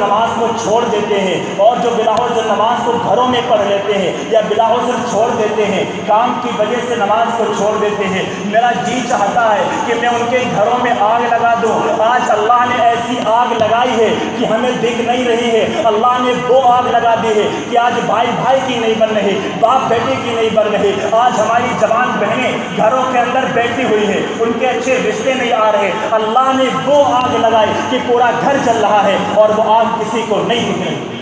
نماز کو چھوڑ دیتے ہیں، اور جو بلا عذر نماز کو گھروں میں پڑھ لیتے ہیں یا بلا عذر چھوڑ دیتے ہیں، کام کی وجہ سے نماز کو چھوڑ دیتے ہیں، میرا جی چاہتا ہے کہ میں ان کے گھروں میں آگ لگا دوں۔ آج اللہ نے ایسی آگ لگائی ہے کہ ہمیں دکھ نہیں رہی ہے، اللہ نے وہ آگ لگا دی ہے کہ آج بھائی بھائی کی نہیں بن رہی، باپ بیٹے کی نہیں بن رہی۔ آج ہماری جوان بہنیں گھروں کے اندر بیٹھی ہوئی ہیں، ان کے اچھے رشتے نہیں آ رہے، اللہ نے وہ آگ لگائی کہ پورا گھر جل رہا ہے اور وہ آگ کسی کو نہیں دکھ رہی۔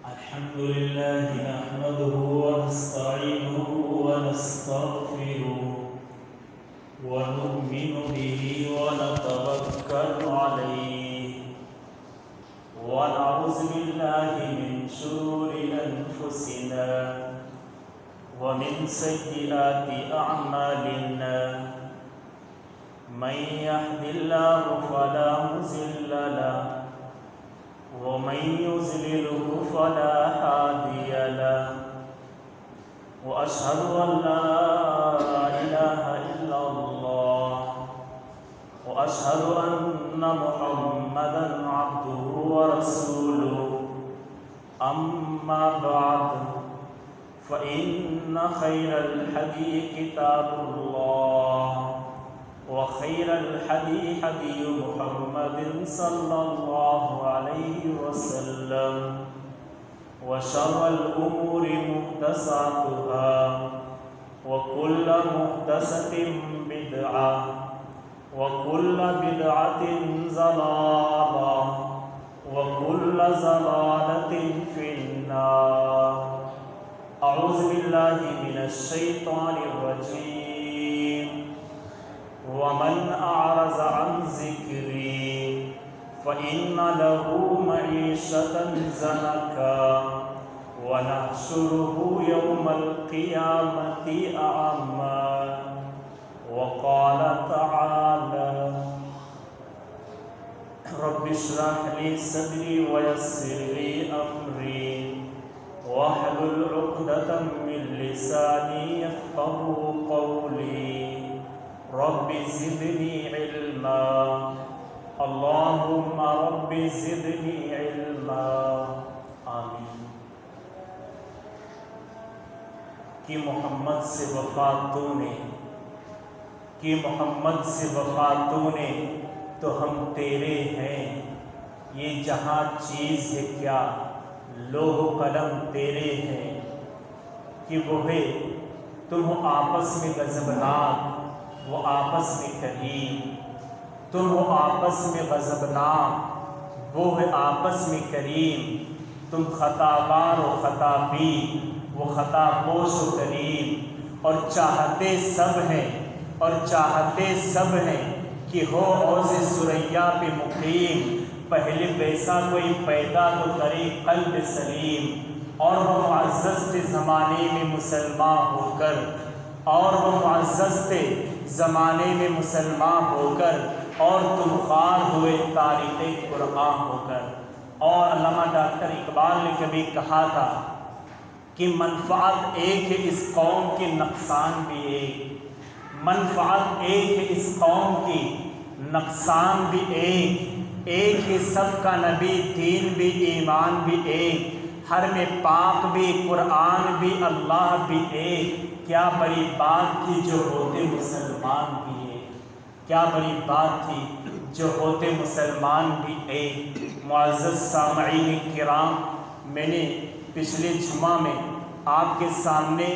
الحمدللہ نحمده ونستعینه ونستغفره ونؤمن به ونتوکل علیہ ونعوذ باللہ من شرور انفسنا ومن سیئات اعمالنا من يهد الله فلا مضل له ومن يضلله فلا هادي له وأشهد أن لا إله إلا الله وأشهد أن محمدا عبده ورسوله أما بعد فإن خير الحديث كتاب الله وخير الحدي حدي محمد صلى الله عليه وسلم وشر الأمور محدثاتها وكل محدثة بدعة وكل بدعة ضلالة وكل ضلالة في النار۔ أعوذ بالله من الشيطان الرجيم۔ ومن أعرض عن ذكري فإن له معيشة ضنكا ونحشره يوم القيامة أعمى وقال تعالى رب اشرح لي صدري ويسر لي أمري واحلل عقدة من لساني يفقهوا قولي رب زدنی علما اللہم رب زدنی علما آمین۔ کہ محمد سے وفا تو نے، کہ محمد سے وفا تو نے، تو ہم تیرے ہیں، یہ جہاں چیز ہے کیا لوح و قلم تیرے ہیں۔ کہ وہ ہے تم ہو آپس میں غضبناک وہ آپس میں کریم، تم ہو آپس میں غضبناک وہ ہے آپس میں کریم، تم خطاکار و خطابی وہ خطا پوش و کریم، اور چاہتے سب ہیں اور چاہتے سب ہیں کہ ہو عوض ثریا پہ مقیم، پہلے ویسا کوئی پیدا تو کرے قلب سلیم، اور وہ معزز تھے زمانے میں مسلمان ہو کر، اور وہ معزز تھے زمانے میں مسلمان ہو کر، اور تم خوار ہوئے تاریخ قرآن ہو کر۔ اور علامہ ڈاکٹر اقبال نے کبھی کہا تھا کہ منفعت ایک ہے اس قوم کی، نقصان بھی ایک، منفعت ایک ہے اس قوم کی، نقصان بھی ایک ہے سب کا نبی، دین بھی ایمان بھی ایک، ہر میں پاک بھی قرآن بھی اللہ بھی ایک، کیا بڑی بات تھی جو ہوتے مسلمان بھی ایک، کیا بڑی بات تھی جو ہوتے مسلمان بھی ایک۔ معزز سامعین کرام، میں نے پچھلے جمعہ میں آپ کے سامنے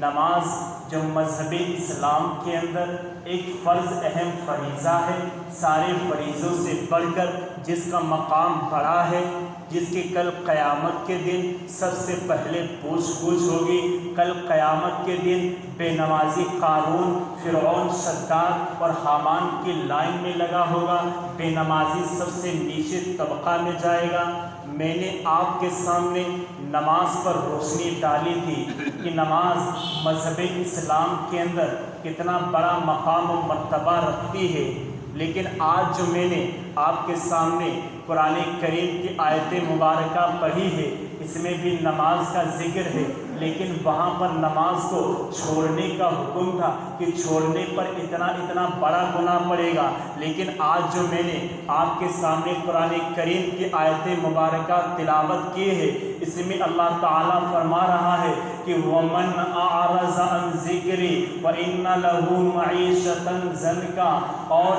نماز جو مذہب اسلام کے اندر ایک فرض اہم فریضہ ہے، سارے فریضوں سے بڑھ کر جس کا مقام بڑا ہے، جس کی کل قیامت کے دن سب سے پہلے پوچھ گچھ ہوگی، کل قیامت کے دن بے نمازی قارون، فرعون، شداد اور حامان کی لائن میں لگا ہوگا، بے نمازی سب سے نیچے طبقہ میں جائے گا۔ میں نے آپ کے سامنے نماز پر روشنی ڈالی تھی کہ نماز مذہب اسلام کے اندر کتنا بڑا مقام و مرتبہ رکھتی ہے، لیکن آج جو میں نے آپ کے سامنے قرآن کریم کی آیت مبارکہ پڑھی ہے، اس میں بھی نماز کا ذکر ہے۔ لیکن وہاں پر نماز کو چھوڑنے کا حکم تھا کہ چھوڑنے پر اتنا اتنا بڑا گناہ پڑے گا۔ لیکن آج جو میں نے آپ کے سامنے قرآن کریم کی آیت مبارکہ تلاوت کی ہے، اس میں اللہ تعالیٰ فرما رہا ہے کہ وَمَنْ أَعْرَضَ عَنْ ذِكْرِي فَإِنَّ لَهُ مَعِيشَةً ضَنْكًا، اور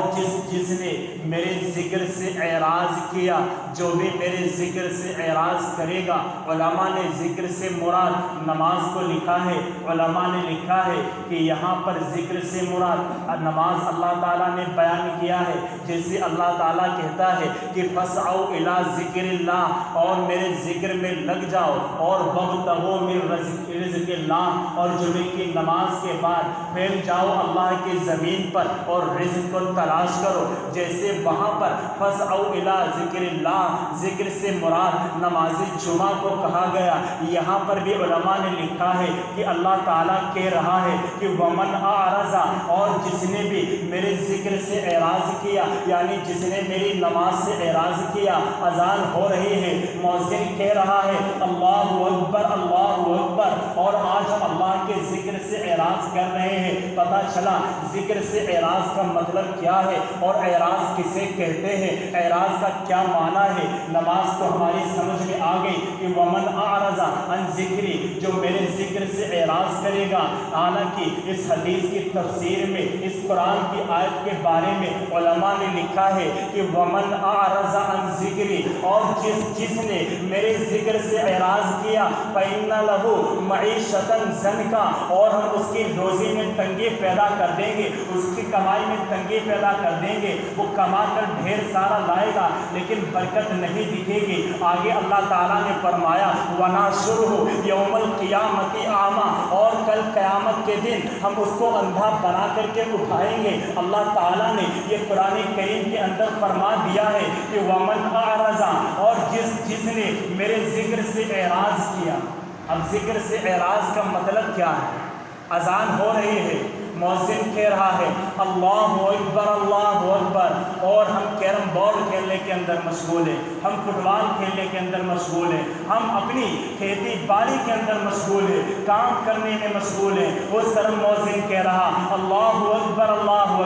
جس نے میرے ذکر سے اعراض کیا، جو بھی میرے ذکر سے اعراض کرے گا۔ علماء نے ذکر سے مراد نماز کو لکھا ہے۔ علماء نے لکھا ہے کہ یہاں پر ذکر سے مراد نماز اللہ تعالیٰ نے بیان کیا ہے، جیسے اللہ تعالیٰ کہتا ہے کہ فَاسْعَوْا إِلَىٰ ذِكْرِ اللَّهِ، اور میرے ذکر میں لگ جاؤ، اور وَابْتَغُوا مِن رِزْقِ اللَّهِ، اور جمعے کی نماز کے بعد پھیل جاؤ اللہ کی زمین پر اور رزق کو تلاش کرو۔ جیسے وہاں پر فَاسْعَوْا إِلَىٰ ذِكْرِ اللَّهِ ذکر سے مراد نماز جمعہ کو کہا گیا۔ یہاں پر بھی علماء نے لکھا ہے کہ اللہ تعالیٰ کہہ رہا ہے کہ وَمَنْ أَعْرَضَ، اور جس نے بھی میرے ذکر سے اعراض کیا، یعنی جس نے میری نماز سے اعراض کیا۔ اذان ہو رہی ہے، مؤذن کہہ رہا ہے اللہ اکبر اللہ اکبر، اور آج ہم اللہ کے ذکر سے اعراض کر رہے ہیں۔ پتہ چلا ذکر سے اعراض کا مطلب کیا ہے اور اعراض کسے کہتے ہیں، اعراض کا کیا معنی ہے۔ نماز تو ہماری سمجھ میں آ گئی کہ وَمَنْ أَعْرَضَ عَنْ ذِكْرِي، جو میرے ذکر سے اعراض کرے گا۔ حالانکہ اس حدیث کی تفسیر میں، اس قرآن کی آیت کے بارے میں علماء نے لکھا ہے کہ وَمَنْ أَعْرَضَ عَنْ ذِكْرِي، اور جس نے میرے ذکر سے اعراض کیا، فَإِنَّ لَهُ مَعِيشَةً ضَنْكًا، اور ہم اس کی روزی میں تنگی پیدا کر دیں گے، اس کی کمائی میں تنگی پیدا کر دیں گے۔ وہ کما کر ڈھیر سارا لائے گا لیکن برکت نہیں دکھے گی۔ آگے اللہ تعالیٰ نے فرمایا وَنَحْشُرُهُ يَوْمَ الْقِيَامَةِ أَعْمَىٰ، اور کل قیامت کے دن ہم اس کو اندھا بنا کر کے اٹھائیں گے۔ اللہ تعالیٰ نے یہ قرآن کریم کے اندر فرما دیا ہے کہ وَمَنْ أَعْرَضَ، اور جس نے میرے ذکر سے اعراض کیا۔ اب ذکر سے اعراض کا مطلب کیا ہے؟ اذان ہو رہی ہے، مؤذن کہہ رہا ہے اللہ اکبر اللہ اکبر، اور ہم کیرم بورڈ کھیلنے کے اندر مشغول ہیں، ہم فٹ بال کھیلنے کے اندر مشغول ہیں، ہم اپنی کھیتی باڑی کے اندر مشغول ہیں، کام کرنے میں مشغول ہیں۔ اس طرح مؤذن کہہ رہا اللہ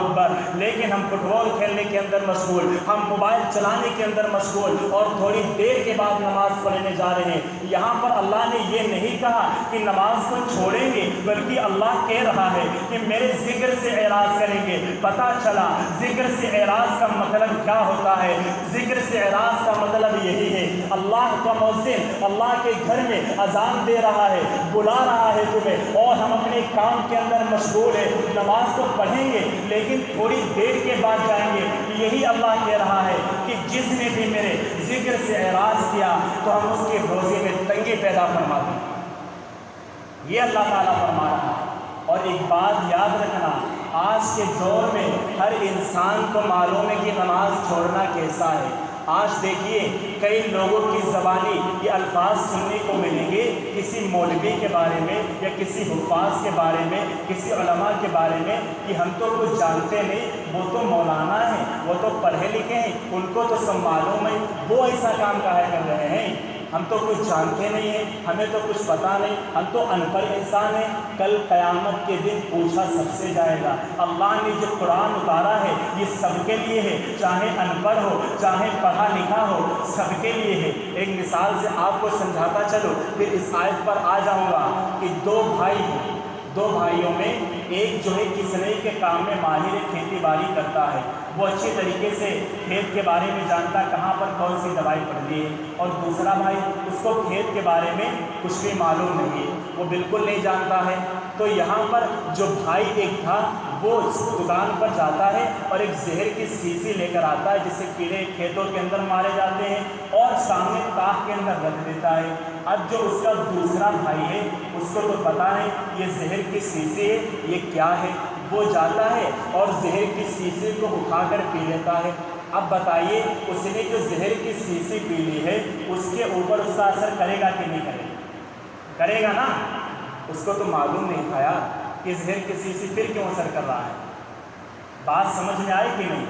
اکبر، لیکن ہم فٹ بال کھیلنے کے اندر مشغول، ہم موبائل چلانے کے اندر مشغول، اور تھوڑی دیر کے بعد نماز پڑھنے جا رہے ہیں۔ یہاں پر اللہ نے یہ نہیں کہا کہ نماز کو چھوڑیں گے، بلکہ اللہ کہہ رہا ہے کہ میرے ذکر سے اعراض کریں گے۔ پتہ چلا ذکر سے اعراض کا مطلب کیا ہوتا ہے۔ ذکر سے اعراض کا مطلب یہی ہے، اللہ کا مؤذن اللہ کے گھر میں اذان دے رہا ہے، بلا رہا ہے تمہیں، اور ہم اپنے کام کے اندر مشغول ہیں، نماز کو پڑھیں گے لیکن تھوڑی دیر کے بعد جائیں گے۔ یہی اللہ کہہ رہا ہے کہ جس نے بھی میرے ذکر سے اعراض کیا تو ہم اس کی روزی میں تنگی پیدا فرما دیں۔ یہ اللہ تعالیٰ فرما رہا ہے۔ اور ایک بات یاد رکھنا، آج کے دور میں ہر انسان کو معلوم ہے کہ نماز چھوڑنا کیسا ہے۔ آج دیکھیے کئی لوگوں کی زبانی یہ الفاظ سننے کو ملیں گے کسی مولوی کے بارے میں یا کسی حفاظ کے بارے میں، کسی علماء کے بارے میں، کہ ہم تو کچھ جانتے نہیں، وہ تو مولانا ہیں، وہ تو پڑھے لکھے ہیں، ان کو تو سب معلوم ہے، وہ ایسا کام کہا کر رہے ہیں۔ ہم تو کچھ جانتے نہیں ہیں، ہمیں تو کچھ پتہ نہیں، ہم تو ان پڑھ انسان ہیں۔ کل قیامت کے دن پوچھا سب سے جائے گا۔ اللہ نے جو قرآن اتارا ہے یہ سب کے لیے ہے، چاہے ان پڑھ ہو چاہے پڑھا لکھا ہو، سب کے لیے ہے۔ ایک مثال سے آپ کو سمجھاتا چلو، پھر اس آیت پر آ جاؤں گا کہ دو بھائی ہیں، دو بھائیوں میں ایک جو ہے کسنئی کے کام میں ماہر کھیتی باڑی کرتا ہے، وہ اچھی طریقے سے کھیت کے بارے میں جانتا کہاں پر کون سی دوائی پڑتی ہے، اور دوسرا بھائی اس کو کھیت کے بارے میں کچھ بھی معلوم نہیں ہے، وہ بالکل نہیں جانتا ہے۔ تو یہاں پر جو بھائی ایک تھا وہ دکان پر جاتا ہے اور ایک زہر کی شیشی لے کر آتا ہے جس سے کیڑے کھیتوں کے اندر مارے جاتے ہیں، اور سامنے تاخ کے اندر رکھ دیتا ہے۔ اب جو اس کا دوسرا بھائی ہے اس کو تو پتہ نہیں یہ زہر کی شیشی ہے، یہ کیا ہے، وہ جاتا ہے اور زہر کی شیشی کو اٹھا کر پی لیتا ہے۔ اب بتائیے اس نے جو زہر کی شیشی پی لی ہے اس کے اوپر اس کا اثر کرے گا کہ نہیں کرے گا؟ کرے گا نا، اس کو تو معلوم نہیں تھا یار کہ زہر کی شیشی پھر کیوں اثر کر رہا ہے۔ بات سمجھ میں آئی کہ نہیں؟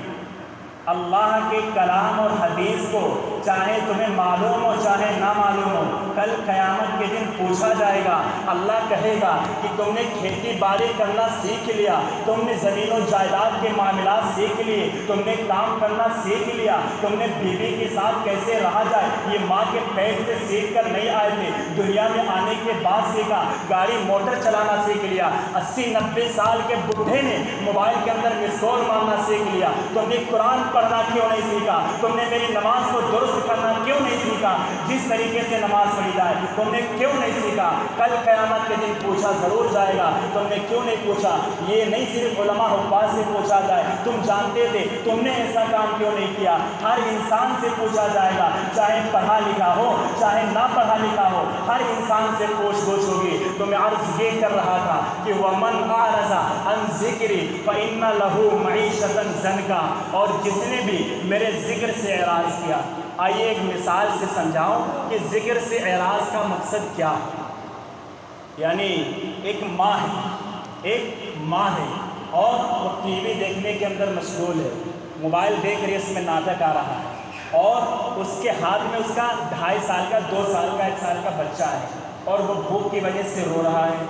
اللہ کے کلام اور حدیث کو چاہے تمہیں معلوم ہو چاہے نہ معلوم ہو، کل قیامت کے دن پوچھا جائے گا۔ اللہ کہے گا کہ تم نے کھیتی باڑی کرنا سیکھ لیا، تم نے زمین و جائیداد کے معاملات سیکھ لیے، تم نے کام کرنا سیکھ لیا، تم نے بیوی کے ساتھ کیسے رہا جائے یہ ماں کے پیٹ سے سیکھ کر نہیں آئے تھے، دنیا میں آنے کے بعد سیکھا، گاڑی موٹر چلانا سیکھ لیا۔ 80-90 سال کے بڈھے نے موبائل کے اندر مس کال مارنا سیکھ لیا۔ تم نے قرآن پڑھنا کیوں نہیں سیکھا؟ تم نے میری نماز کو درست کرنا کیوں نہیں سیکھا؟ جس طریقے سے نماز پڑھی جائے تم نے کیوں نہیں سیکھا؟ کل قیامت کے دن پوچھا ضرور جائے گا، تم نے کیوں نہیں پوچھا؟ یہ نہیں صرف علماء حفاظ سے پوچھا جائے تم جانتے تھے تم نے ایسا کام کیوں نہیں کیا، ہر انسان سے پوچھا جائے گا، چاہے پڑھا لکھا ہو چاہے نہ پڑھا لکھا ہو، ہر انسان سے پوچھ گچھ ہوگی۔ تو میں عرض یہ کر رہا تھا کہ وَمَنْ أَعْرَضَ عَنْ ذِكْرِي فَإِنَّ لَهُ مَعِيشَةً ضَنْكًا، اور جس نے بھی میرے ذکر سے اعراض کیا۔ آئیے ایک مثال سے سمجھاؤں کہ ذکر سے اعراض کا مقصد کیا ہے۔ یعنی ایک ماں ہے اور وہ ٹی وی دیکھنے کے اندر مشغول ہے، موبائل دیکھ رہی ہے، اس میں ناٹک آ رہا ہے، اور اس کے ہاتھ میں اس کا 2.5 سال کا 2 سال کا 1 سال کا بچہ ہے، اور وہ بھوک کی وجہ سے رو رہا ہے۔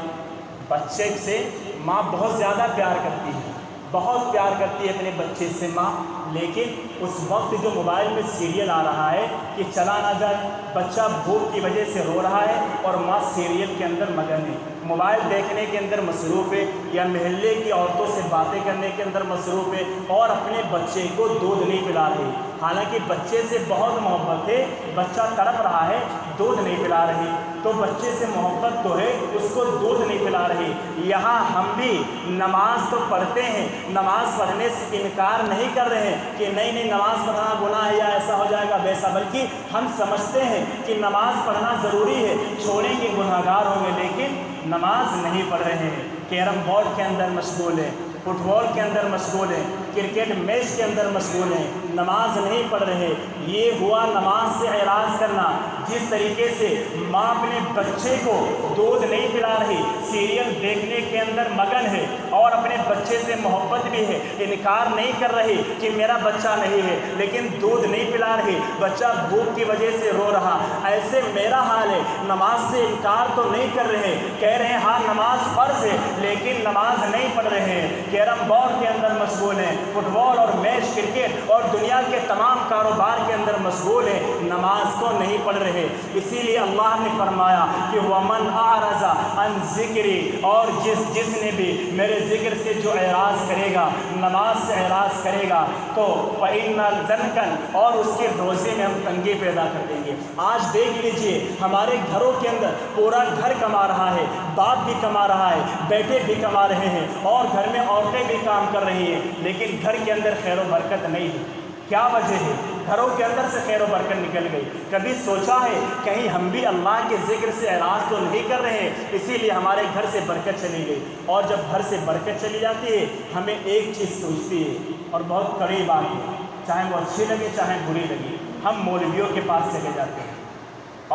بچے سے ماں بہت زیادہ پیار کرتی ہے، بہت پیار کرتی ہے اپنے بچے سے ماں، لیکن اس وقت جو موبائل میں سیریل آ رہا ہے کہ چلا نہ جائے، بچہ بھوک کی وجہ سے رو رہا ہے اور ماں سیریل کے اندر مگن ہے، موبائل دیکھنے کے اندر مصروف ہے، یا محلے کی عورتوں سے باتیں کرنے کے اندر مصروف ہے، اور اپنے بچے کو دودھ نہیں پلا رہی۔ حالانکہ بچے سے بہت محبت ہے، بچہ تڑپ رہا ہے، دودھ نہیں پلا رہی، تو بچے سے محبت تو ہے، اس کو دودھ نہیں پلا رہی۔ یہاں ہم بھی نماز تو پڑھتے ہیں، نماز پڑھنے سے انکار نہیں کر رہے ہیں کہ نہیں نماز پڑھنا گناہ ہے یا ایسا ہو جائے گا ویسا، بلکہ ہم سمجھتے ہیں کہ نماز پڑھنا ضروری ہے، چھوڑیں گے گناہ گار ہوں گے، لیکن نماز نہیں پڑھ رہے ہیں، کیرم بورڈ کے اندر مشغول ہیں، فٹ بال کے اندر مشغول ہیں، کرکٹ میچ کے اندر مشغول ہیں، نماز نہیں پڑھ رہے۔ یہ ہوا نماز سے اعراض کرنا۔ جس طریقے سے ماں اپنے بچے کو دودھ نہیں پلا رہی، سیریل دیکھنے کے اندر مگن ہے، اور اپنے بچے سے محبت بھی ہے، انکار نہیں کر رہی کہ میرا بچہ نہیں ہے، لیکن دودھ نہیں پلا رہی، بچہ بھوک کی وجہ سے رو رہا، ایسے میرا حال ہے۔ نماز سے انکار تو نہیں کر رہے، کہہ رہے ہیں ہاں نماز فرض ہے، لیکن نماز نہیں پڑھ رہے ہیں، کیرم بورڈ کے اندر مشغول ہیں، فٹ بال اور میچ، کرکٹ اور دنیا کے تمام کاروبار کے اندر مشغول ہیں، نماز کو نہیں پڑھ رہے۔ اسی لیے اللہ نے فرمایا کہ وَمَنْ أَعْرَضَ عَنْ ذِكْرِي، اور جس نے بھی میرے ذکر سے جو اعراض کرے گا، نماز سے اعراض کرے گا، تو فَإِنَّ ضَنْكًا، اور اس کے روزے میں ہم تنگی پیدا کر دیں گے۔ آج دیکھ لیجئے ہمارے گھروں کے اندر پورا گھر کما رہا ہے، باپ بھی کما رہا ہے، بیٹے بھی کما رہے ہیں، اور گھر میں عورتیں بھی کام کر رہی ہیں، لیکن گھر کے اندر خیر و برکت نہیں ہے۔ کیا وجہ ہے؟ گھروں کے اندر سے خیر و برکت نکل گئی۔ کبھی سوچا ہے کہیں ہم بھی اللہ کے ذکر سے اعراض تو نہیں کر رہے ہیں، اسی لیے ہمارے گھر سے برکت چلی گئی؟ اور جب گھر سے برکت چلی جاتی ہے، ہمیں ایک چیز سوچتی ہے، اور بہت کڑی بات ہے، چاہے وہ اچھی لگے چاہے بری لگے، ہم مولویوں کے پاس چلے جاتے ہیں،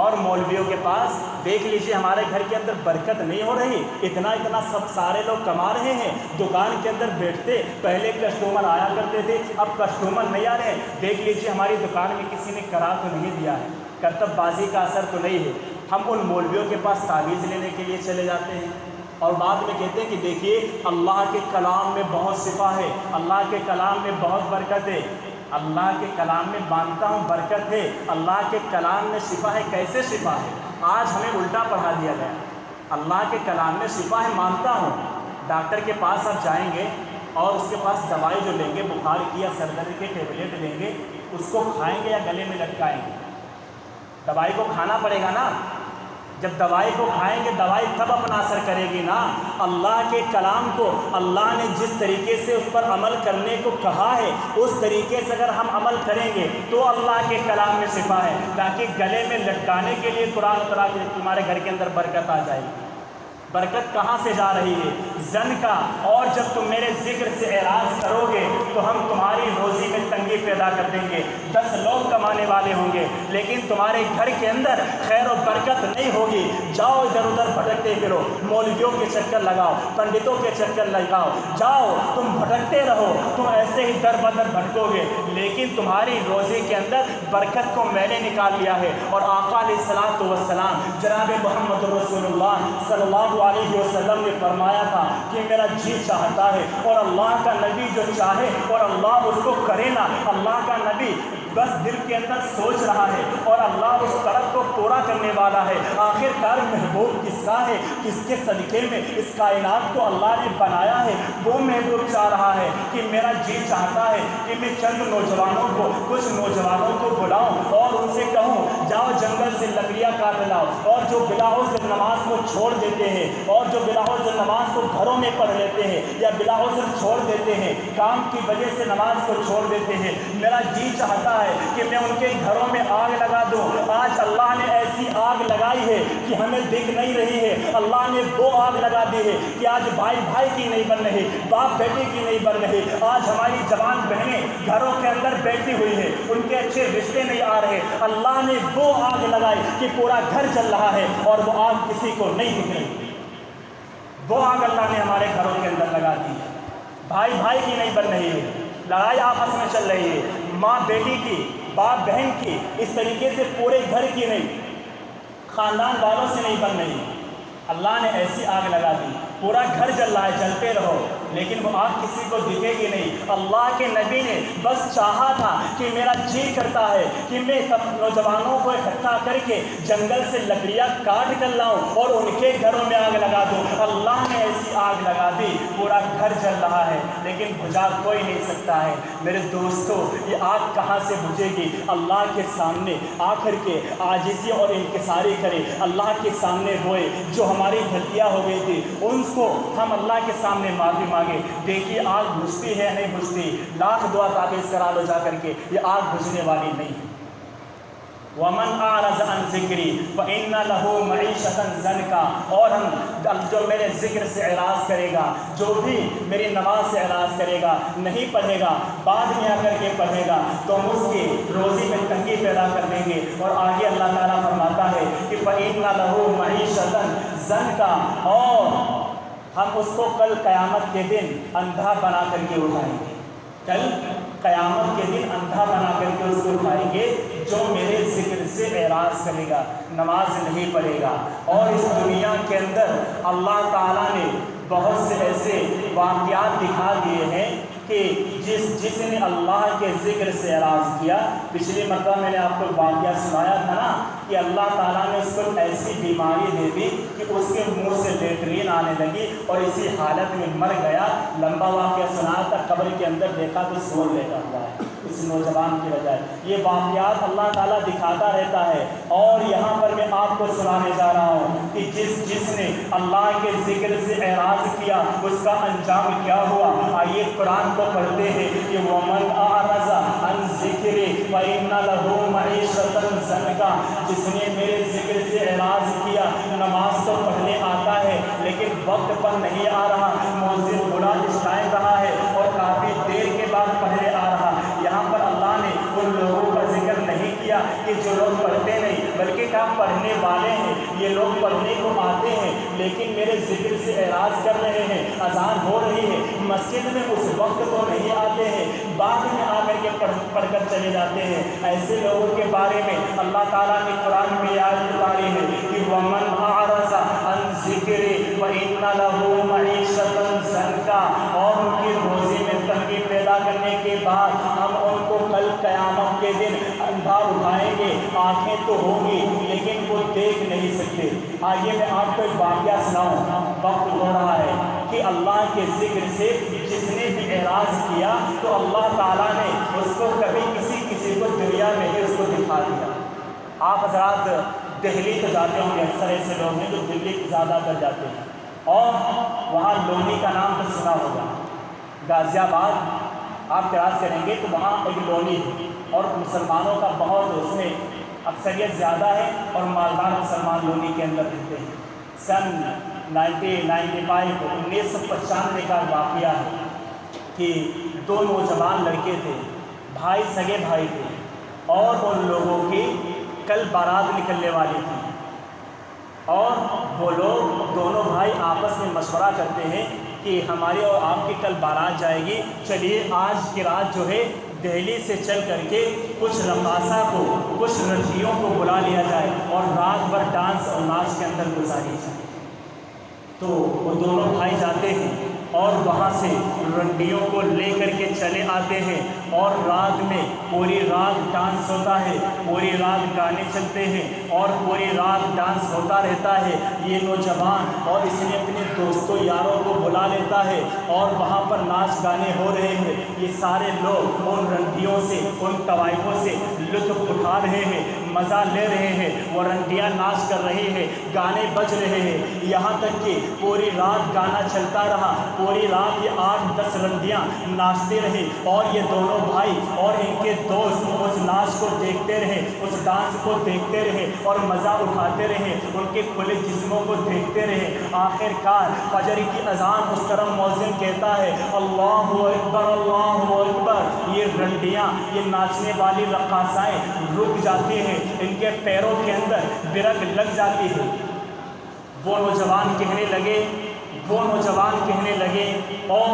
اور مولویوں کے پاس دیکھ لیجئے ہمارے گھر کے اندر برکت نہیں ہو رہی، اتنا سب سارے لوگ کما رہے ہیں، دکان کے اندر بیٹھتے، پہلے کسٹمر آیا کرتے تھے، اب کسٹمر نہیں آ رہے ہیں، دیکھ لیجئے ہماری دکان میں کسی نے قرار تو نہیں دیا ہے، کرتب بازی کا اثر تو نہیں ہے۔ ہم ان مولویوں کے پاس تعویذ لینے کے لیے چلے جاتے ہیں، اور بعد میں کہتے ہیں کہ دیکھیے اللہ کے کلام میں بہت شفا ہے، اللہ کے کلام میں بہت برکت ہے۔ اللہ کے کلام میں مانتا ہوں برکت ہے، اللہ کے کلام میں شفا ہے، کیسے شفا ہے؟ آج ہمیں الٹا پڑھا دیا گیا۔ اللہ کے کلام میں شفا ہے مانتا ہوں، ڈاکٹر کے پاس آپ جائیں گے اور اس کے پاس دوائی جو لیں گے، بخار کی یا سر درد کے ٹیبلٹ لیں گے، اس کو کھائیں گے یا گلے میں لٹکائیں گے؟ دوائی کو کھانا پڑے گا نا، جب دوائی کو کھائیں گے دوائی تب اپنا اثر کرے گی نا۔ اللہ کے کلام کو اللہ نے جس طریقے سے اس پر عمل کرنے کو کہا ہے، اس طریقے سے اگر ہم عمل کریں گے تو اللہ کے کلام میں شفا ہے، تاکہ گلے میں لٹکانے کے لیے قرآن اترا کے تمہارے گھر کے اندر برکت آ جائے گی۔ برکت کہاں سے جا رہی ہے؟ زن کا، اور جب تم میرے ذکر سے اعراض کرو گے تو ہم تمہاری روزی میں تنگی پیدا کر دیں گے۔ 10 لوگ کمانے والے ہوں گے لیکن تمہارے گھر کے اندر خیر و برکت نہیں ہوگی۔ جاؤ ادھر ادھر بھٹکتے پھرو، مولویوں کے چکر لگاؤ، پنڈتوں کے چکر لگاؤ، جاؤ تم بھٹکتے رہو، تم ایسے ہی در بدر بھٹکو گے، لیکن تمہاری روزی کے اندر برکت کو میں نے نکال لیا ہے۔ اور آقا علیہ الصلوۃ والسلام جناب محمد رسول اللہ صلی اللہ علیہ وسلم نے فرمایا تھا کہ میرا جی چاہتا ہے، اور اللہ کا نبی جو چاہے اور اللہ اس کو کرے نا، اللہ کا نبی بس دل کے اندر سوچ رہا ہے اور اللہ اس طلب کو پورا کرنے والا ہے۔ آخر کار محبوب کس کا ہے؟ کس کے صدقے میں اس کائنات کو اللہ نے بنایا ہے؟ وہ محبوب چاہ رہا ہے کہ میرا جی چاہتا ہے کہ میں چند نوجوانوں کو، کچھ نوجوانوں کو بلاؤں اور ان سے کہوں جاؤ جنگل سے لکڑیاں کاٹ لاؤ، اور جو بلا عذر نماز کو چھوڑ دیتے ہیں، اور جو بلا عذر نماز کو گھروں میں پڑھ لیتے ہیں یا بلا عذر چھوڑ دیتے ہیں، کام کی وجہ سے نماز کو چھوڑ دیتے ہیں، میرا جی چاہتا ہے کہ میں ان کے گھروں میں آگ لگا دوں۔ آج اللہ نے ایسی آگ لگائی ہے کہ ہمیں دکھ نہیں رہی ہے، اللہ نے وہ آگ لگا دی ہے کہ آج بھائی بھائی کی نہیں بن رہی، باپ بیٹے کی نہیں بن رہی، آج ہماری جوان بہنیں گھروں کے اندر بیٹھی ہوئی ہیں، ان کے اچھے رشتے نہیں آ رہے۔ اللہ نے وہ آگ لگائی کہ پورا گھر جل رہا ہے اور وہ آگ کسی کو نہیں دکھ رہی۔ وہ آگ اللہ نے ہمارے گھروں کے اندر لگا دی ہے، بھائی بھائی کی نہیں بن رہی ہے، لڑائی آپس میں چل رہی ہے، ماں بیٹی کی، باپ بہن کی، اس طریقے سے پورے گھر کی نہیں، خاندان والوں سے نہیں بن رہی۔ اللہ نے ایسی آگ لگا دی، پورا گھر جل رہا ہے، جلتے رہو، لیکن وہ آگ کسی کو دکھے گی نہیں۔ اللہ کے نبی نے بس چاہا تھا کہ میرا جی کرتا ہے کہ میں نوجوانوں کو اکٹھا کر کے جنگل سے لکڑیاں کاٹ کر لاؤں اور ان کے گھروں میں آگ لگا دوں۔ اللہ نے ایسی آگ لگا دی، پورا گھر جل رہا ہے لیکن بجھا کوئی نہیں سکتا ہے۔ میرے دوستو، یہ آگ کہاں سے بجھے گی؟ اللہ کے سامنے آ کر کے عاجزی اور انکساری کرے، اللہ کے سامنے ہوئے، جو ہماری غلطیاں ہو گئی تھی ان کو ہم اللہ کے سامنے معافی مانگے۔ دیکھیے آگ بجھتی ہے نہیں بجھتی، لاکھ دعا تعویذ کرا لو جا کر کے، یہ آگ بجھنے والی نہیں ہے۔ وَمَنْ أَعْرَضَ عَنْ ذِكْرِي فَإِنَّ لَهُ مَعِيشَةً ضَنْكًا، اور ہم جو میرے ذکر سے اعراض کرے گا، جو بھی میری نماز سے اعراض کرے گا، نہیں پڑھے گا، بعد میں آ کر کے پڑھے گا، تو ہم اس کی روزی میں تنگی پیدا کر دیں گے۔ اور آگے اللہ تعالیٰ فرماتا ہے کہ فَإِنَّ لَهُ مَعِيشَةً ضَنْكًا، اور ہم اس کو کل قیامت کے دن اندھا بنا کر کے اٹھائیں گے، کل قیامت کے دن اندھا بنا کر کے اس کو اٹھائیں گے جو میرے ذکر سے اعراض کرے گا، نماز نہیں پڑھے گا۔ اور اس دنیا کے اندر اللہ تعالیٰ نے بہت سے ایسے واقعات دکھا دیے ہیں کہ جس نے اللہ کے ذکر سے اعراض کیا، پچھلی مرتبہ میں نے آپ کو واقعہ سنایا تھا نا کہ اللہ تعالیٰ نے اس کو ایسی بیماری دے دی کہ اس کے منہ سے لیٹرین آنے لگی اور اسی حالت میں مر گیا۔ لمبا واقعہ سنا تھا، قبر کے اندر دیکھا تو سور لیٹا ہوا ہے اس نوجوان کی وجہ۔ یہ واقعات اللہ تعالیٰ دکھاتا رہتا ہے، اور یہاں پر میں آپ کو سنانے جا رہا ہوں کہ جس نے اللہ کے ذکر سے اعراض کیا اس کا انجام کیا ہوا۔ آئیے قرآن کو پڑھتے ہیں کہ وَمَنْ أَعْرَضَ عَنْ ذِكْرِي فَإِنَّ لَهُ مَعِيشَةً ضَنْكًا، جس نے میرے ذکر سے اعراض کیا، نماز تو پڑھنے آتا ہے لیکن وقت پر نہیں آ رہا، مؤذن بلا ٹائم رہا ہے اور کافی دیر کے بعد پڑھنے آ رہا۔ یہاں پر اللہ نے ان لوگوں کا ذکر نہیں کیا کہ جو لوگ پڑھتے نہیں، بلکہ کہا پڑھنے والے ہیں، یہ لوگ پڑھنے کو آتے ہیں لیکن میرے ذکر سے اعراض کر رہے ہیں، اذان ہو رہی ہے، مسجد میں اس وقت تو نہیں آتے ہیں، بعد میں آ کر کے پڑھ کر چلے جاتے ہیں۔ ایسے لوگوں کے بارے میں اللہ تعالیٰ نے قرآن میں آیت اتاری ہے کہ وَمَنْ أَعْرَضَ عَنْ ذِكْرِي فَإِنَّ لَهُ مَعِيشَةً ضَنْكًا، اور ان کی روزی میں تنگی پیدا کرنے کے بعد ہم ان کو کل قیامت کے دن اندھا اٹھائیں گے۔ آنکھیں تو ہوں گی لیکن وہ دیکھ نہیں سکتے۔ آئیے میں آپ کو ایک واقعہ سناؤں، وقت ہو رہا ہے، کہ اللہ کے ذکر سے جس نے بھی اعراض کیا تو اللہ تعالیٰ نے اس کو کبھی کسی کو دنیا میں ہی اس کو دکھا دیا۔ آپ حضرات دہلی تو جاتے ہوں گے، اکثر ایسے لوگ ہیں جو دلی زیادہ تر جاتے ہیں، اور وہاں لونی کا نام تو سنا ہوگا۔ غازی آباد آپ کراس کریں گے تو وہاں ایک لونی ہے، اور مسلمانوں کا بہت اس میں اکثریت زیادہ ہے، اور مالدار مسلمان لونی کے اندر رہتے ہیں۔ سن 1995 کا واقعہ ہے کہ دو نوجوان لڑکے تھے، بھائی سگے بھائی تھے، اور ان لوگوں کی کل بارات نکلنے والی تھی، اور وہ لوگ دونوں بھائی آپس میں مشورہ کرتے ہیں کہ ہماری اور آپ کی کل بارات جائے گی، چلیے آج کی رات جو ہے دہلی سے چل کر کے کچھ رقاصہ کو، کچھ رنڈیوں کو بلا لیا جائے اور رات بھر ڈانس اور ناچ کے اندر گزاری جائے۔ تو وہ دونوں بھائی جاتے ہیں اور وہاں سے رنڈیوں کو لے کر کے چلے آتے ہیں، اور رات میں پوری رات ڈانس ہوتا ہے، پوری رات گانے چلتے ہیں اور پوری رات ڈانس ہوتا رہتا ہے۔ یہ نوجوان اور اس نے اپنے دوستوں یاروں کو بلا لیتا ہے اور وہاں پر ناچ گانے ہو رہے ہیں۔ یہ سارے لوگ ان رنڈیوں سے، ان طوائفوں سے لطف اٹھا رہے ہیں، مزہ لے رہے ہیں، وہ رنڈیاں ناچ کر رہے ہیں، گانے بج رہے ہیں، یہاں تک کہ پوری رات گانا چلتا رہا، پوری رات یہ 8-10 رنڈیاں ناچتے رہے، اور یہ دونوں بھائی اور ان کے دوست اس ناچ کو دیکھتے رہے، اس ڈانس کو دیکھتے رہے اور مزہ اٹھاتے رہے، ان کے کھلے جسموں کو دیکھتے رہے۔ آخر کار فجر کی اذان اس طرح مؤذن کہتا ہے اللہ اکبر اللہ اکبر، یہ رنڈیاں، یہ ناچنے والی رقاصائیں رک جاتی ہیں، ان کے پیروں کے اندر برک لگ جاتی ہے۔ وہ نوجوان کہنے لگے اور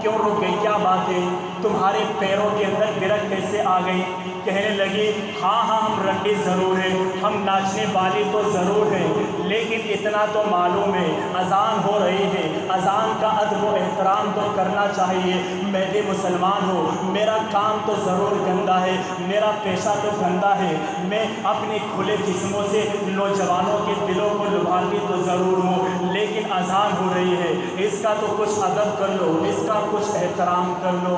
کیوں رک گئی، کیا بات ہے، تمہارے پیروں کے اندر برک کیسے آ گئی؟ کہنے لگی ہاں ہم رنڈی ضرور ہیں، ہم ناچنے والی تو ضرور ہیں، لیکن اتنا تو معلوم ہے اذان ہو رہی ہے، اذان کا ادب و احترام تو کرنا چاہیے، میں بھی مسلمان ہوں، میرا کام تو ضرور گندا ہے، میرا پیشہ تو گندا ہے، میں اپنے کھلے جسموں سے نوجوانوں کے دلوں کو لبھاتی تو ضرور ہوں، لیکن اذان ہو رہی ہے، اس کا تو کچھ ادب کر لو، اس کا کچھ احترام کر لو۔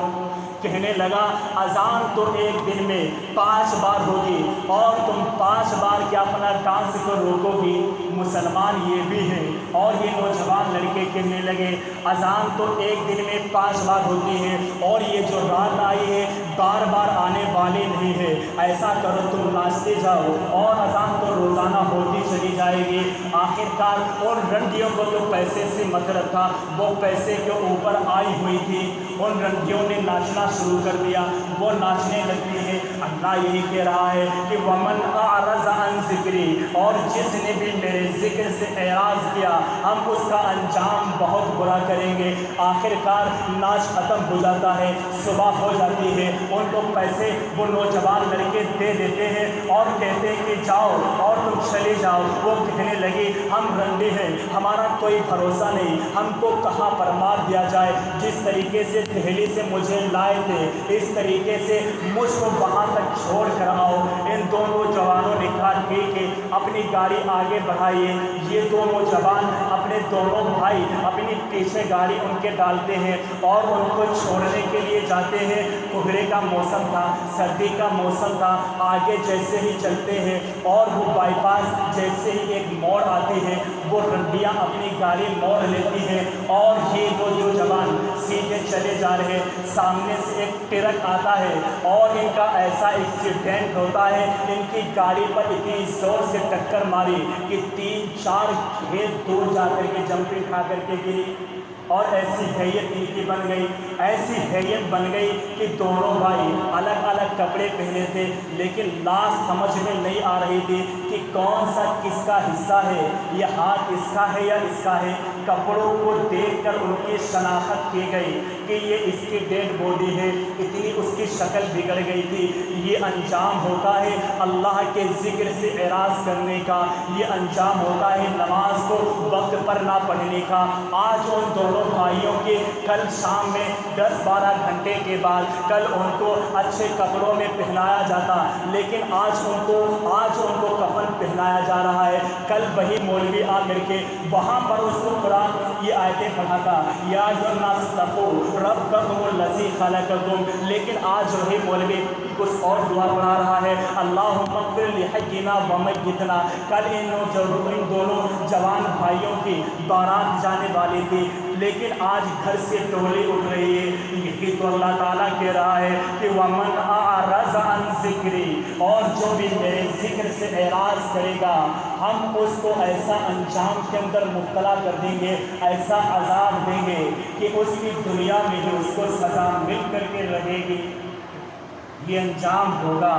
کہنے لگا اذان تو ایک دن میں 5 بار ہوگی اور تم 5 بار کیا اپنا ڈانس کو روکو گی؟ مسلمان یہ بھی ہیں۔ اور یہ نوجوان لڑکے کہنے لگے اذان تو ایک دن میں 5 بار ہوتی ہے، اور یہ جو رات آئی ہے بار بار آنے والی نہیں ہے، ایسا کرو تم ناچتے جاؤ اور اذان تو روزانہ ہوتی چلی جائے گی۔ آخر کار اور رنڈیوں کو تو پیسے سے مطلب تھا، وہ پیسے کے اوپر آئی ہوئی تھی، ان رنڈیوں نے ناچنا شروع کر دیا، وہ ناچنے لگتی ہے۔ اللہ یہی کہہ رہا ہے کہ وَمَنْ أَعْرَضَ عَنْ ذِكْرِي، اور جس نے بھی میرے ذکر سے اعراض کیا ہم اس کا انجام بہت برا کریں گے۔ آخر کار ناچ ختم ہو جاتا ہے، صبح ہو جاتی ہے، ان کو پیسے وہ نوجوان لڑکے دے دیتے ہیں اور کہتے ہیں کہ جاؤ اور تم چلے جاؤ۔ وہ کہنے لگی ہم رنڈے ہیں، ہمارا کوئی بھروسہ نہیں، ہم کو کہاں پر مار دیا جائے، جس طریقے سے دہلی سے مجھے لائے تھے اس طریقے سے مجھ کو وہاں تک چھوڑ کر آؤ۔ ان دونوں جوانوں نے کہا ٹھیک ہے، اپنی گاڑی آگے بڑھائیے۔ یہ دونوں جوان اپنے دونوں بھائی اپنی پیچھے گاڑی ان کے ڈالتے ہیں اور ان کو چھوڑنے کے لیے جاتے ہیں۔ کہرے کا موسم تھا، سردی کا موسم تھا، آگے جیسے ہی چلتے ہیں اور وہ بائی پاس جیسے ہی ایک موڑ آتی ہے، وہ رنڈیاں اپنی گاڑی موڑ لیتی ہیں اور یہ وہ جو جوان سیدھے چلے جا رہے، سامنے سے ایک ٹرک آتا ہے اور ان کا ایسا ایکسیڈنٹ ہوتا ہے، ان کی گاڑی پر اتنی زور سے ٹکر ماری کہ 3-4 کھیت دور جا کر کے جمپنگ کھا کر کے گری، اور ایسی حیت ان کی بن گئی، ایسی حیت بن گئی کہ دونوں بھائی الگ الگ کپڑے پہنے تھے، لیکن لاش سمجھ میں نہیں آ رہی تھی کہ کون سا کس کا حصہ ہے، یہ ہاتھ اس کا ہے یا اس کا ہے۔ کپڑوں کو دیکھ کر ان کی شناخت کی گئی کہ یہ اس کی ڈیڈ باڈی ہے، اتنی اس کی شکل بگڑ گئی تھی۔ یہ انجام ہوتا ہے اللہ کے ذکر سے اعراض کرنے کا، یہ انجام ہوتا ہے نماز کو وقت پر نہ پڑھنے کا۔ آج ان دونوں بھائیوں کے کل شام میں 10-12 گھنٹے کے بعد کل ان کو اچھے کپڑوں میں پہنایا جاتا، لیکن آج ان کو کفن پہنایا جا رہا ہے۔ کل وہی مولوی آ کر کے وہاں پر اس کو قرآن یہ آیتیں پڑھاتا یا ایھا الناس اتقوا ربکم الذی خلقکم، لیکن آج وہی مولوی کچھ اور دعا پڑھا رہا ہے اللہم اغفر لحینا ومیتنا۔ کل ان دونوں جوان بھائیوں کی بارات جانے والی تھی، لیکن آج گھر سے ٹولی اٹھ رہی ہے۔ یہی تو اللہ تعالیٰ کہہ رہا ہے کہ وَمَنْ أَعْرَضَ عَنْ ذِكْرِي، اور جو بھی میرے ذکر سے اعراض کرے گا ہم اس کو ایسا انجام کے اندر مبتلا کر دیں گے، ایسا عذاب دیں گے کہ اس کی دنیا میں جو اس کو سزا مل کر کے رہے گی، یہ انجام ہوگا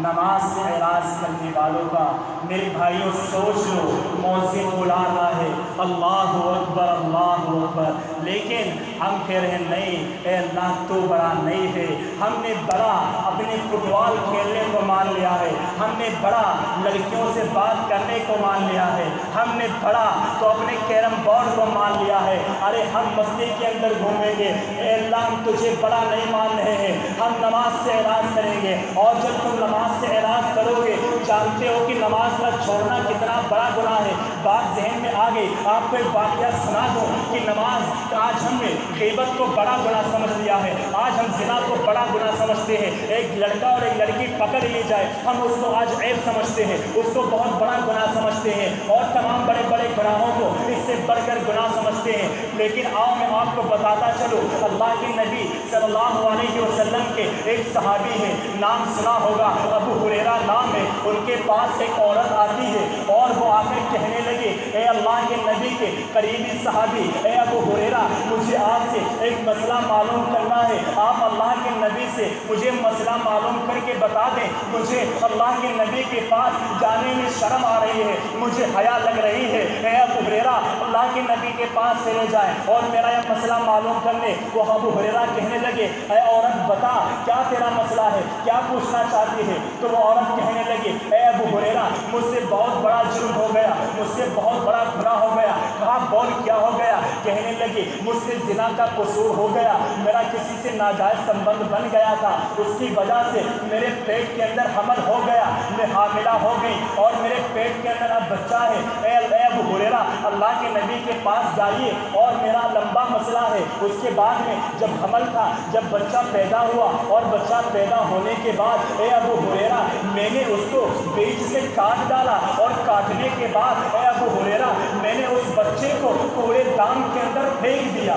نماز سے اعراض کرنے والوں کا۔ میرے بھائیوں سوچ لو، مؤذن بلا رہا ہے اللہ اکبر اللہ اکبر، لیکن ہم کہہ رہے ہیں نہیں اے اللہ تو بڑا نہیں ہے، ہم نے بڑا اپنے فٹ بال کھیلنے کو مان لیا ہے، ہم نے بڑا لڑکیوں سے بات کرنے کو مان لیا ہے، ہم نے بڑا تو اپنے کیرم بورڈ کو مان لیا ہے، ارے ہم مستی کے اندر گھومیں گے، اے اللہ ہم تجھے بڑا نہیں مان رہے ہیں، ہم نماز سے اعراض کریں گے۔ اور جب تم نماز سے اعراض کرو گے، جانتے ہو کہ نماز کا چھوڑنا کتنا بڑا گناہ ہے۔ بات ذہن میں آ گئی، آپ کو ایک واقعہ سنا دوں کہ نماز آج ہم نے غیبت کو بڑا گناہ سمجھ لیا ہے، آج ہم زنا کو بڑا گناہ سمجھتے ہیں۔ ایک لڑکا اور ایک لڑکی پکڑ لی جائے، ہم اس کو آج عیب سمجھتے ہیں، اس کو بہت بڑا گناہ سمجھتے ہیں، اور تمام بڑے بڑے گناہوں کو اس سے بڑھ کر گناہ سمجھتے ہیں۔ لیکن آؤ میں آپ کو بتاتا چلوں، اللہ کے نبی صلی اللہ علیہ وسلم کے ایک صحابی ہیں، نام سنا ہوگا، ابو ہریرہ نام ہے، ان کے پاس ایک عورت آتی ہے اور وہ آ کر کہنے لگے، اے اللہ کے نبی کے قریبی صحابی اے ابو ہریرہ، مجھے آپ سے ایک مسئلہ معلوم کرنا ہے، آپ اللہ کے نبی سے مجھے مسئلہ معلوم کر کے بتا دیں، مجھے اللہ کے نبی کے پاس جانے میں شرم آ رہی ہے، مجھے حیا لگ رہی ہے، اے ابو ہریرہ اللہ کے نبی کے پاس چلے جائیں اور میرا یہ مسئلہ معلوم کر لیں۔ وہ ابو ہریرہ کہنے لگے، اے عورت بتا کیا تیرا مسئلہ ہے، کیا پوچھنا چاہتی ہے؟ تو وہ عورت کہنے لگی، اے ابو ہریرہ مجھ سے بہت بڑا جرم ہو گیا، مجھ سے بہت بڑا گناہ ہو گیا۔ کہا بول کیا ہو گیا؟ کہنے لگی مجھ سے زنا کا قصور ہو گیا، میرا کسی سے ناجائز سنبندھ بن گیا تھا، اس کی وجہ سے میرے پیٹ کے اندر حمل ہو گیا، میں حاملہ ہو گئی اور میرے پیٹ کے اندر اب بچہ ہے۔ اے ابو ہریرہ اللہ کے نبی کے پاس جائیے، اور میرا لمبا مسئلہ ہے۔ اس کے بعد میں جب حمل تھا، جب بچہ پیدا ہوا، اور بچہ پیدا ہونے کے بعد اے ابو ہریرہ میں نے اس کو بیچ سے کاٹ ڈالا، اور کاٹنے کے بعد اے ابو ہریرہ میں نے اس بچے کو کوڑے دان کے اندر پھینک دیا۔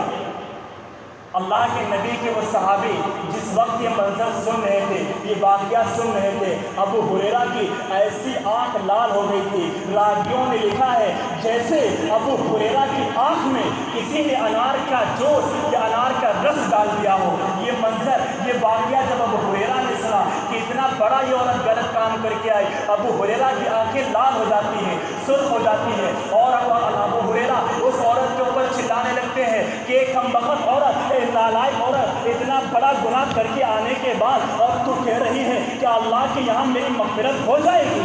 اللہ کے نبی کے وہ صحابی جس وقت یہ منظر سن رہے تھے، یہ واقعہ سن رہے تھے، ابو ہریرہ کی ایسی آنکھ لال ہو گئی تھی۔ راویوں نے لکھا ہے جیسے ابو ہریرہ کی آنکھ میں کسی نے انار کا جوس یا انار کا رس ڈال دیا ہو۔ یہ منظر، یہ واقعہ جب ابو ہریرہ نے سنا کہ اتنا بڑا یہ عورت غلط کام کر کے آئی، ابو ہریرہ کی آنکھیں لال ہو جاتی ہیں، سرخ ہو جاتی ہیں، اور ابو ہریرہ اس عورت کے اوپر چلانے لگتے ہیں کہ ایک کمبخت عورت، نالائق عورت، اتنا بڑا گناہ کر کے آنے کے بعد اور تو کہہ رہی ہے کہ اللہ کے یہاں میری مغفرت ہو جائے گی۔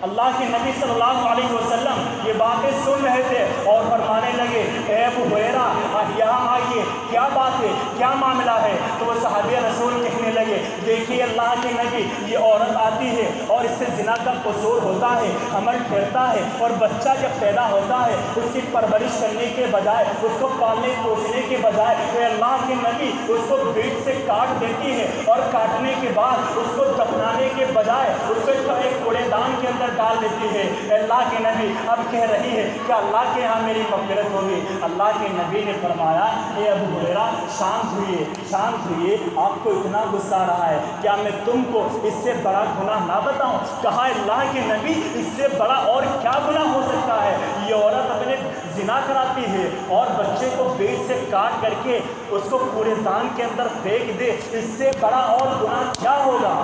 اللہ کے نبی صلی اللہ علیہ وسلم یہ باتیں سن رہے تھے اور فرمانے لگے، اے ابو ہریرہ یہاں آئیے، کیا بات ہے، کیا معاملہ ہے؟ تو وہ صحابی رسول کہنے لگے، دیکھیے اللہ کے نبی، یہ عورت آتی ہے اور اس سے زنا کا قصور ہوتا ہے، حمل ٹھہرتا ہے، اور بچہ جب پیدا ہوتا ہے اس کی پرورش کرنے کے بجائے، اس کو پالنے پوسنے کے بجائے وہ اللہ کے نبی اس کو بیٹ سے کاٹ دیتی ہے، اور کاٹنے کے بعد اس کو دفنانے کے بجائے اس کو ایک کوڑے دان کے اندر ڈال دیتی ہے۔ اللہ کے نبی اب کہہ رہی ہے کہ اللہ کے ہاں میری مغفرت ہوگی۔ اللہ کے نبی نے فرمایا، اے ابو ہریرہ شانت ہوئیے، شانت ہوئیے، آپ کو اتنا غصہ آ رہا ہے، کیا میں تم کو اس سے بڑا گناہ نہ بتاؤں؟ کہا اللہ کے نبی اس سے بڑا اور کیا گناہ ہو سکتا ہے؟ یہ عورت اپنے زنا کراتی ہے اور بچے کو بیچ سے کاٹ کر کے اس کو کوڑے دان کے اندر پھینک دے، اس سے بڑا اور گناہ کیا ہوگا؟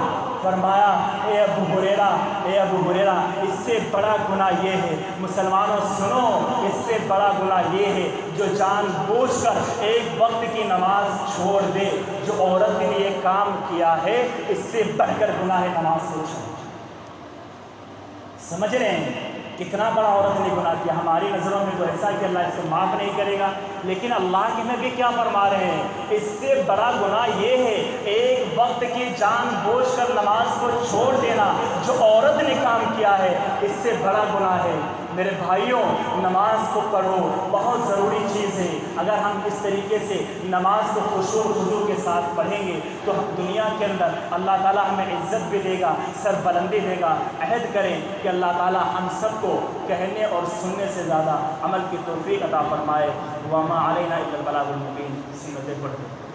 فرمایا، اے ابو ہریرہ، اے ابو ہریرہ اس سے بڑا گناہ یہ ہے، مسلمانوں سنو، اس سے بڑا گناہ یہ ہے جو جان بوجھ کر ایک وقت کی نماز چھوڑ دے۔ جو عورت نے یہ کام کیا ہے اس سے بڑھ کر گناہ ہے نماز کو چھوڑ۔ سمجھ رہے ہیں کتنا بڑا عورت نے گناہ کیا؟ ہماری نظروں میں تو ایسا کہ اللہ اس کو معاف نہیں کرے گا، لیکن اللہ کے نبی کیا فرما رہے ہیں؟ اس سے بڑا گناہ یہ ہے ایک وقت کی جان بوجھ کر نماز کو چھوڑ دینا۔ جو عورت نے کام کیا ہے اس سے بڑا گناہ ہے۔ میرے بھائیوں، نماز کو پڑھو، بہت ضروری چیز ہے۔ اگر ہم اس طریقے سے نماز کو خشوع و خضوع کے ساتھ پڑھیں گے تو دنیا کے اندر اللہ تعالیٰ ہمیں عزت بھی دے گا، سر بلندی دے گا۔ عہد کریں کہ اللہ تعالیٰ ہم سب کو کہنے اور سننے سے زیادہ عمل کی توفیق عطا فرمائے۔ وما علینا الا البلاغ المبین۔ سنتیں پڑھیں۔